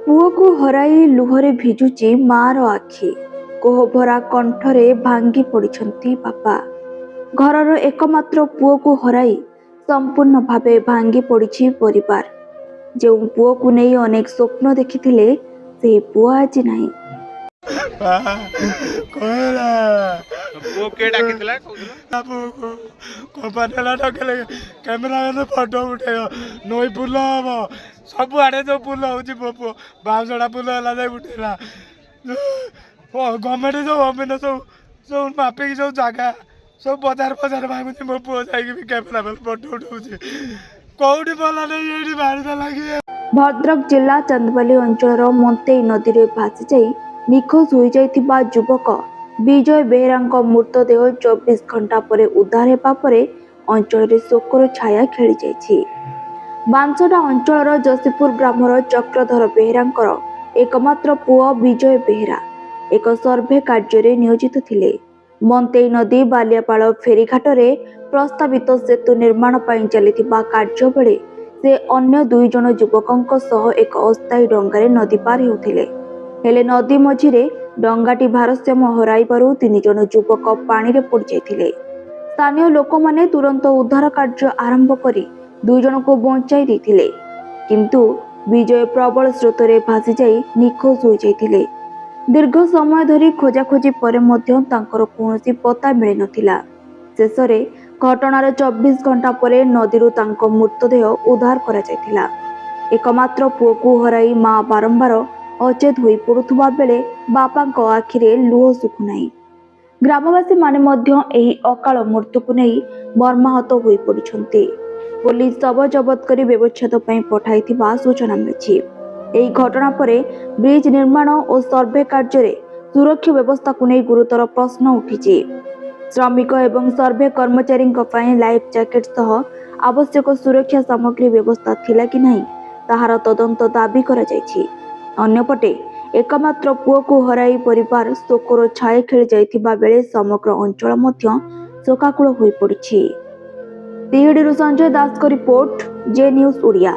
ପୁଅକୁ ହରାଇ ଲୁହରେ ଭିଜୁଛି ମାର ଆଖି। କୋହଭରା କଣ୍ଠରେ ଭାଙ୍ଗି ପଡ଼ିଛନ୍ତି ବାପା। ଘରର ଏକମାତ୍ର ପୁଅକୁ ହରାଇ ସମ୍ପୂର୍ଣ୍ଣ ଭାବେ ଭାଙ୍ଗି ପଡ଼ିଛି ପରିବାର। ଯେଉଁ ପୁଅକୁ ନେଇ ଅନେକ ସ୍ୱପ୍ନ ଦେଖିଥିଲେ, ସେହି ପୁଅ ଆଜି ନାହିଁ। ନଈ ଫୁଲ ହବ ସବୁଆଡେ ଯୋଉ ଫୁଲ ହଉଛି ମୋ ପୁଅ ବାଉଁଶଟା ଫୁଲ ହେଲା ଯାଇ ଉଠେଇଲା। ଗଭର୍ଣ୍ଣମେଣ୍ଟ ଯୋଉ ଅମିନ ସବୁ ମାପିକି ସବୁ ଜାଗା ସବୁ ବଜାର ଭାଙ୍ଗୁଛି, ମୋ ପୁଅ ଯାଇକି ବି କ୍ୟାମେରା ଫଟୋ ଉଠଉଛି। କୋଉଠି ଭଲ ନେଇ ଏଇଠି ବାହାରିଲା ଲାଗି। ଭଦ୍ରକ ଜିଲ୍ଲା ଚାନ୍ଦବାଲି ଅଞ୍ଚଳର ମନ୍ତେଇ ନଦୀରେ ଭାସିଯାଇ ନିଖୋଜ ହୋଇଯାଇଥିବା ଯୁବକ ବିଜୟ ବେହେରାଙ୍କ ମୃତଦେହ 24 ଘଣ୍ଟା ପରେ ଉଦ୍ଧାର ହେବା ପରେ ଅଞ୍ଚଳରେ ଶୋକର ଛାୟା ଖେଳିଯାଇଛି। ବାଂଶଡ଼ା ଅଞ୍ଚଳର ଯଶୀପୁର ଗ୍ରାମର ଚକ୍ରଧର ବେହେରାଙ୍କର ଏକମାତ୍ର ପୁଅ ବିଜୟ ବେହେରା ଏକ ସର୍ଭେ କାର୍ଯ୍ୟରେ ନିୟୋଜିତ ଥିଲେ। ମନ୍ତେଇ ନଦୀ ବାଲିଆପାଳ ଫେରିଘାଟରେ ପ୍ରସ୍ତାବିତ ସେତୁ ନିର୍ମାଣ ପାଇଁ ଚାଲିଥିବା କାର୍ଯ୍ୟ ବେଳେ ସେ ଅନ୍ୟ 2 ଜଣ ଯୁବକଙ୍କ ସହ ଏକ ଅସ୍ଥାୟୀ ଡଙ୍ଗାରେ ନଦୀ ପାର ହେଉଥିଲେ। ହେଲେ ନଦୀ ମଝିରେ ଡଙ୍ଗାଟି ଭାରସାମ୍ୟ ହରାଇବାରୁ 3 ଜଣ ଯୁବକ ପାଣିରେ ପଡ଼ିଯାଇଥିଲେ। ସ୍ଥାନୀୟ ଲୋକମାନେ ତୁରନ୍ତ ଉଦ୍ଧାର କାର୍ଯ୍ୟ ଆରମ୍ଭ କରି 2 ଜଣଙ୍କୁ ବଞ୍ଚାଇ ଦେଇଥିଲେ, କିନ୍ତୁ ବିଜୟ ପ୍ରବଳ ସ୍ରୋତରେ ଭାସିଯାଇ ନିଖୋଜ ହୋଇଯାଇଥିଲେ। ଦୀର୍ଘ ସମୟ ଧରି ଖୋଜାଖୋଜି ପରେ ମଧ୍ୟ ତାଙ୍କର କୌଣସି ପତ୍ତା ମିଳିନଥିଲା। ଶେଷରେ ଘଟଣାର 24 ଘଣ୍ଟା ପରେ ନଦୀରୁ ତାଙ୍କ ମୃତଦେହ ଉଦ୍ଧାର କରାଯାଇଥିଲା। ଏକମାତ୍ର ପୁଅକୁ ହରାଇ ମା ବାରମ୍ବାର ଅଚେତ ହୋଇ ପଡୁଥିବା ବେଳେ ବାପାଙ୍କ ଆଖିରେ ଲୁହ ଶୁଖୁନାହିଁ। ଗ୍ରାମବାସୀମାନେ ମଧ୍ୟ ଏହି ଅକାଳ ମୃତ୍ୟୁକୁ ନେଇ ମର୍ମାହତ ହୋଇ ପଡିଛନ୍ତି। ପୋଲିସ ଶବ ଜବତ କରି ବ୍ୟବଚ୍ଛେଦ ପାଇଁ ପଠାଇଥିବା ସୂଚନା ମିଳିଛି। ଏହି ଘଟଣା ପରେ ବ୍ରିଜ ନିର୍ମାଣ ଓ ସର୍ଭେ କାର୍ଯ୍ୟରେ ସୁରକ୍ଷା ବ୍ୟବସ୍ଥାକୁ ନେଇ ଗୁରୁତର ପ୍ରଶ୍ନ ଉଠିଛି। ଶ୍ରମିକ ଏବଂ ସର୍ଭେ କର୍ମଚାରୀଙ୍କ ପାଇଁ ଲାଇଫ୍ ଜ୍ୟାକେଟ୍ ସହ ଆବଶ୍ୟକ ସୁରକ୍ଷା ସାମଗ୍ରୀ ବ୍ୟବସ୍ଥା ଥିଲା କି ନାହିଁ, ତାହାର ତଦନ୍ତ ଦାବି କରାଯାଇଛି। ଅନ୍ୟପଟେ ଏକମାତ୍ର ପୁଅକୁ ହରାଇ ପରିବାର ଶୋକର ଛାୟା ଖେଳି ଯାଇଥିବା ବେଳେ ସମଗ୍ର ଅଞ୍ଚଳ ମଧ୍ୟ ଶୋକାକୁଳ ହୋଇପଡ଼ିଛି। ତିହିଡ଼ିରୁ ସଞ୍ଜୟ ଦାସଙ୍କ ରିପୋର୍ଟ, ଜେ ନ୍ୟୁଜ୍ ଓଡ଼ିଆ।